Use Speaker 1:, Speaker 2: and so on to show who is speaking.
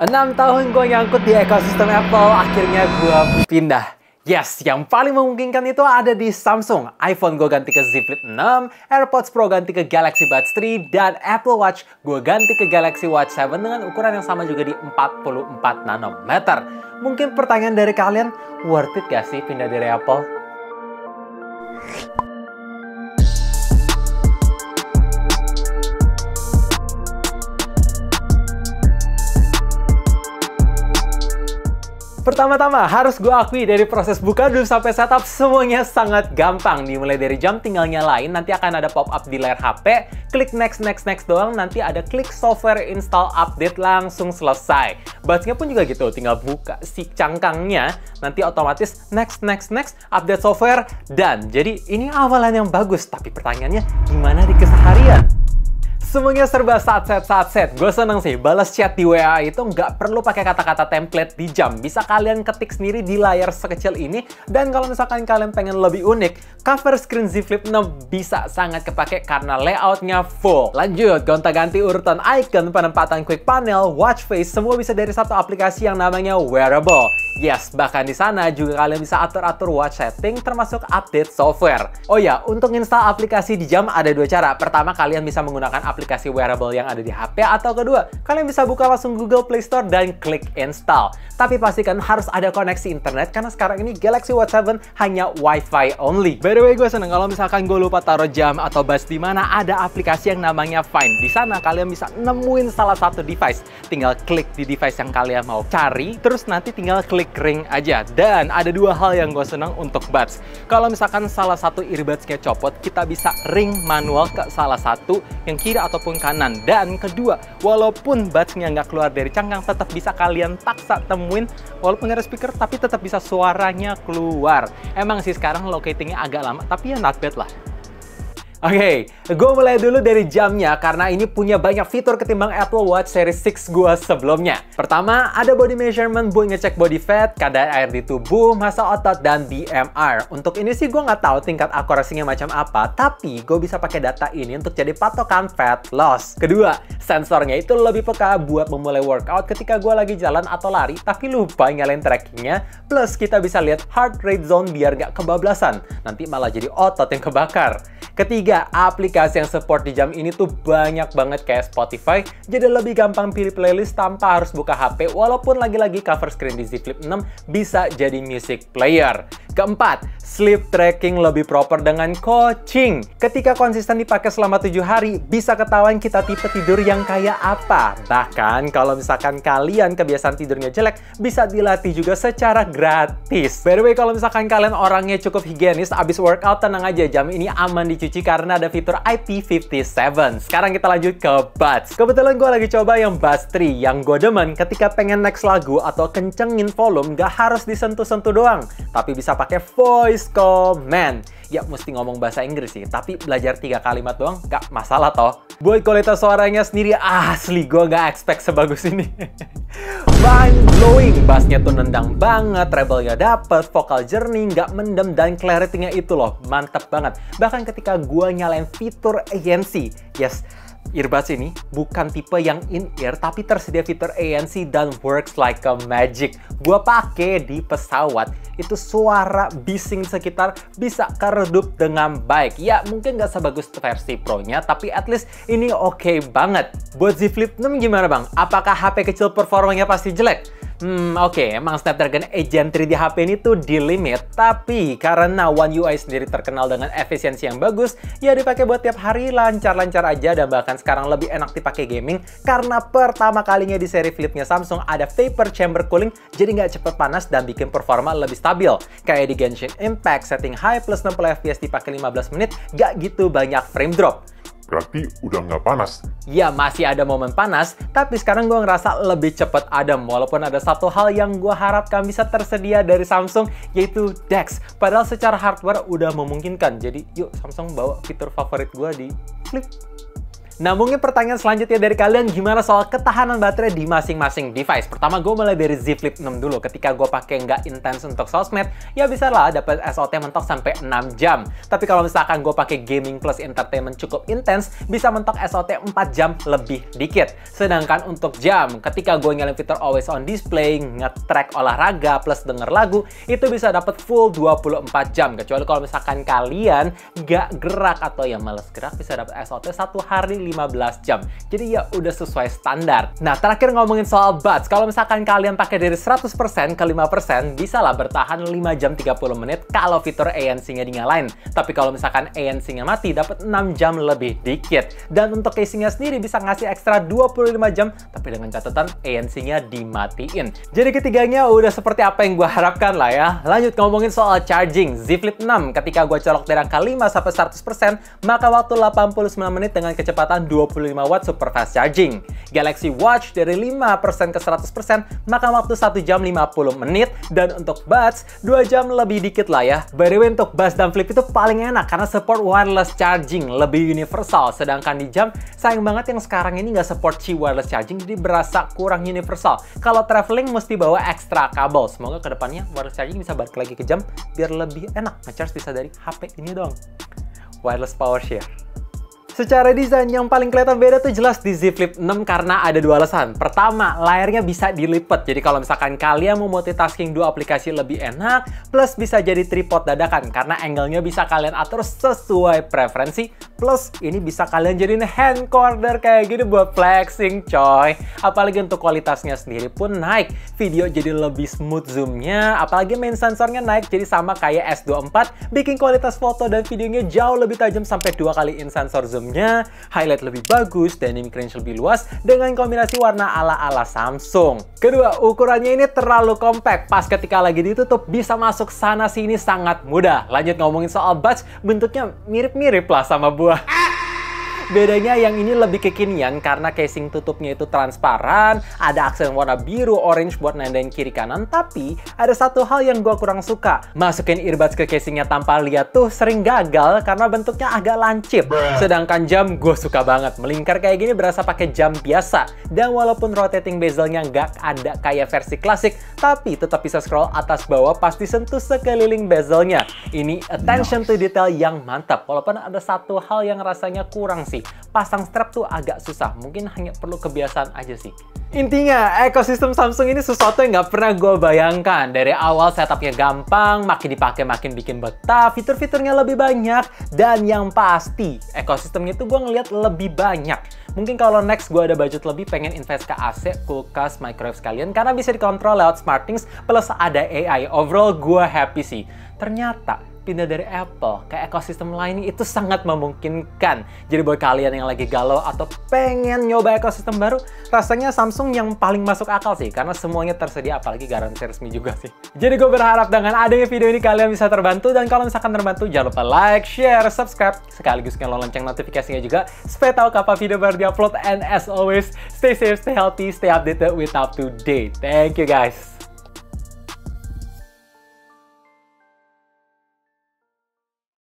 Speaker 1: 6 tahun gue nyangkut di ekosistem Apple, akhirnya gue pindah. Yes, yang paling memungkinkan itu ada di Samsung. iPhone gue ganti ke Z Flip 6, AirPods Pro ganti ke Galaxy Buds 3, dan Apple Watch gue ganti ke Galaxy Watch 7 dengan ukuran yang sama juga di 44 nanometer. Mungkin pertanyaan dari kalian, worth it gak sih pindah dari Apple? Pertama-tama, harus gue akui dari proses buka dulu sampai setup semuanya sangat gampang. Dimulai dari jam tinggal nyalain, nanti akan ada pop-up di layar HP, klik next doang, nanti ada klik software install update, langsung selesai. Buds-nya pun juga gitu, tinggal buka si cangkangnya, nanti otomatis next, update software, dan jadi ini awalan yang bagus, tapi pertanyaannya gimana di keseharian? Semuanya serba saat-set. Gue seneng sih, balas chat di WA itu nggak perlu pakai kata-kata template di jam. Bisa kalian ketik sendiri di layar sekecil ini. Dan kalau misalkan kalian pengen lebih unik, cover screen Z Flip 6 bisa sangat kepake karena layoutnya full. Lanjut, gonta-ganti urutan icon, penempatan quick panel, watch face, semua bisa dari satu aplikasi yang namanya Wearable. Yes, bahkan di sana juga kalian bisa atur-atur watch setting termasuk update software. Oh ya, untuk install aplikasi di jam ada dua cara. Pertama, kalian bisa menggunakan aplikasi Wearable yang ada di HP, atau kedua, kalian bisa buka langsung Google Play Store dan klik install. Tapi pastikan harus ada koneksi internet karena sekarang ini Galaxy Watch 7 hanya Wi-Fi only. By the way, gue seneng kalau misalkan gue lupa taruh jam atau buds di mana, ada aplikasi yang namanya Find. Di sana kalian bisa nemuin salah satu device. Tinggal klik di device yang kalian mau cari, terus nanti tinggal klik ring aja. Dan ada dua hal yang gue seneng untuk buds. Kalau misalkan salah satu earbuds-nya copot, kita bisa ring manual ke salah satu yang kiri ataupun kanan. Dan kedua, walaupun buds-nya nggak keluar dari cangkang, tetap bisa kalian paksa temuin walaupun nggak ada speaker, tapi tetap bisa suaranya keluar. Emang sih sekarang locatingnya agak lama, tapi ya not bad lah. Oke, gue mulai dulu dari jamnya karena ini punya banyak fitur ketimbang Apple Watch Series 6 gue sebelumnya. Pertama, ada body measurement buat ngecek body fat, kadar air di tubuh, massa otot, dan BMR. Untuk ini sih gue nggak tahu tingkat akurasinya macam apa, tapi gue bisa pakai data ini untuk jadi patokan fat loss. Kedua, sensornya itu lebih peka buat memulai workout ketika gue lagi jalan atau lari, tapi lupa nyalain trackingnya. Plus, kita bisa lihat heart rate zone biar nggak kebablasan. Nanti malah jadi otot yang kebakar. Ketiga, aplikasi yang support di jam ini tuh banyak banget kayak Spotify, jadi lebih gampang pilih playlist tanpa harus buka HP, walaupun lagi-lagi cover screen di Z Flip 6 bisa jadi music player. Keempat, sleep tracking lebih proper dengan coaching. Ketika konsisten dipakai selama 7 hari, bisa ketahuan kita tipe tidur yang kayak apa. Bahkan kalau misalkan kalian kebiasaan tidurnya jelek, bisa dilatih juga secara gratis. By the way, kalau misalkan kalian orangnya cukup higienis, abis workout tenang aja, jam ini aman dicuci karena ada fitur IP57. Sekarang kita lanjut ke buds. Kebetulan gue lagi coba yang buds 3. Yang gue demen ketika pengen next lagu atau kencengin volume, gak harus disentuh-sentuh doang, tapi bisa pakai voice command. Ya mesti ngomong bahasa Inggris sih, tapi belajar 3 kalimat doang gak masalah toh. Buat kualitas suaranya sendiri, asli gue gak expect sebagus ini. Mind blowing, bassnya tuh nendang banget, treble-nya dapet, vokal jernih, nggak mendem, dan clarity-nya itu loh mantep banget. Bahkan ketika gue nyalain fitur ANC, yes, earbuds ini bukan tipe yang in-ear, tapi tersedia fitur ANC dan works like a magic. Gua pakai di pesawat, itu suara bising sekitar bisa keredup dengan baik. Ya mungkin nggak sebagus versi Pro-nya, tapi at least ini oke banget. Buat Z Flip 6 gimana bang? Apakah HP kecil performanya pasti jelek? Oke, emang Snapdragon 8 Gen 3 di HP ini tuh di limit, tapi karena One UI sendiri terkenal dengan efisiensi yang bagus, ya dipakai buat tiap hari lancar-lancar aja, dan bahkan sekarang lebih enak dipakai gaming karena pertama kalinya di seri Flipnya Samsung ada vapor chamber cooling, jadi nggak cepet panas dan bikin performa lebih stabil. Kayak di Genshin Impact, setting high plus 60 fps dipakai 15 menit, nggak gitu banyak frame drop.
Speaker 2: Berarti udah nggak panas?
Speaker 1: Ya, masih ada momen panas, tapi sekarang gue ngerasa lebih cepet adem. Walaupun ada satu hal yang gue harapkan bisa tersedia dari Samsung, yaitu DeX. Padahal secara hardware udah memungkinkan. Jadi, yuk Samsung bawa fitur favorit gue di Flip. Nah, mungkin pertanyaan selanjutnya dari kalian gimana soal ketahanan baterai di masing-masing device. Pertama, gue mulai dari Z Flip 6 dulu. Ketika gue pakai nggak intens untuk sosmed, ya bisa lah dapat SOT mentok sampai 6 jam. Tapi kalau misalkan gue pakai gaming plus entertainment cukup intens, bisa mentok SOT 4 jam lebih dikit. Sedangkan untuk jam, ketika gue nyalain fitur always on display, nge-track olahraga plus denger lagu, itu bisa dapat full 24 jam. Kecuali kalau misalkan kalian nggak gerak atau yang males gerak, bisa dapat SOT 1 hari 15 jam. Jadi ya udah sesuai standar. Nah, terakhir ngomongin soal buds. Kalau misalkan kalian pakai dari 100% ke 5%, bisa lah bertahan 5 jam 30 menit kalau fitur ANC-nya dinyalain. Tapi kalau misalkan ANC-nya mati, dapat 6 jam lebih dikit. Dan untuk casing-nya sendiri bisa ngasih ekstra 25 jam, tapi dengan catatan ANC-nya dimatiin. Jadi ketiganya udah seperti apa yang gue harapkan lah ya. Lanjut ngomongin soal charging. Z Flip 6, ketika gue colok dari angka 5 sampai 100%, maka waktu 89 menit dengan kecepatan 25 watt super fast charging. Galaxy Watch dari 5% ke 100%, maka waktu 1 jam 50 menit. Dan untuk buds, 2 jam lebih dikit lah ya. By the way, untuk buds dan flip itu paling enak karena support wireless charging, lebih universal. Sedangkan di jam, sayang banget yang sekarang ini nggak support Qi wireless charging, jadi berasa kurang universal. Kalau traveling mesti bawa ekstra kabel. Semoga kedepannya wireless charging bisa balik lagi ke jam, biar lebih enak. Nge-charge bisa dari HP ini dong. Wireless power share. Secara desain yang paling kelihatan beda tuh jelas di Z Flip 6 karena ada dua alasan. Pertama, layarnya bisa dilipat. Jadi kalau misalkan kalian mau multitasking dua aplikasi lebih enak, plus bisa jadi tripod dadakan karena angle-nya bisa kalian atur sesuai preferensi. Plus ini bisa kalian jadiin hand corner kayak gini buat flexing coy. Apalagi untuk kualitasnya sendiri pun naik. Video jadi lebih smooth zoom-nya, apalagi main sensornya naik jadi sama kayak S24, bikin kualitas foto dan videonya jauh lebih tajam sampai 2 kali in sensor zoom. Highlight lebih bagus, dynamic range lebih luas dengan kombinasi warna ala-ala Samsung. Kedua, ukurannya ini terlalu compact. Pas ketika lagi ditutup, bisa masuk sana-sini sangat mudah. Lanjut ngomongin soal buds, bentuknya mirip-mirip lah sama buah. Bedanya yang ini lebih kekinian karena casing tutupnya itu transparan, ada aksen warna biru, orange buat nandain kiri kanan, tapi ada satu hal yang gue kurang suka. Masukin earbuds ke casingnya tanpa lihat tuh sering gagal karena bentuknya agak lancip. Sedangkan jam gue suka banget, melingkar kayak gini berasa pakai jam biasa. Dan walaupun rotating bezelnya nggak ada kayak versi klasik, tapi tetap bisa scroll atas bawah pas disentuh sekeliling bezelnya. Ini attention to detail yang mantap, walaupun ada satu hal yang rasanya kurang sih. Pasang strap tuh agak susah, mungkin hanya perlu kebiasaan aja sih. Intinya, ekosistem Samsung ini sesuatu yang nggak pernah gue bayangkan. Dari awal setupnya gampang, makin dipakai makin bikin betah, fitur-fiturnya lebih banyak, dan yang pasti, ekosistemnya tuh gue ngeliat lebih banyak. Mungkin kalau next gue ada budget lebih, pengen invest ke AC, kulkas, microwave sekalian, karena bisa dikontrol lewat SmartThings, plus ada AI. Overall, gue happy sih. Ternyata, pindah dari Apple ke ekosistem lain itu sangat memungkinkan. Jadi buat kalian yang lagi galau atau pengen nyoba ekosistem baru, rasanya Samsung yang paling masuk akal sih, karena semuanya tersedia, apalagi garansi resmi juga sih. Jadi gue berharap dengan adanya video ini kalian bisa terbantu, dan kalau misalkan terbantu jangan lupa like, share, subscribe, sekaligus nyalain lonceng notifikasinya juga supaya tahu kapan video baru diupload. And as always, stay safe, stay healthy, stay updated with up to date. Thank you guys.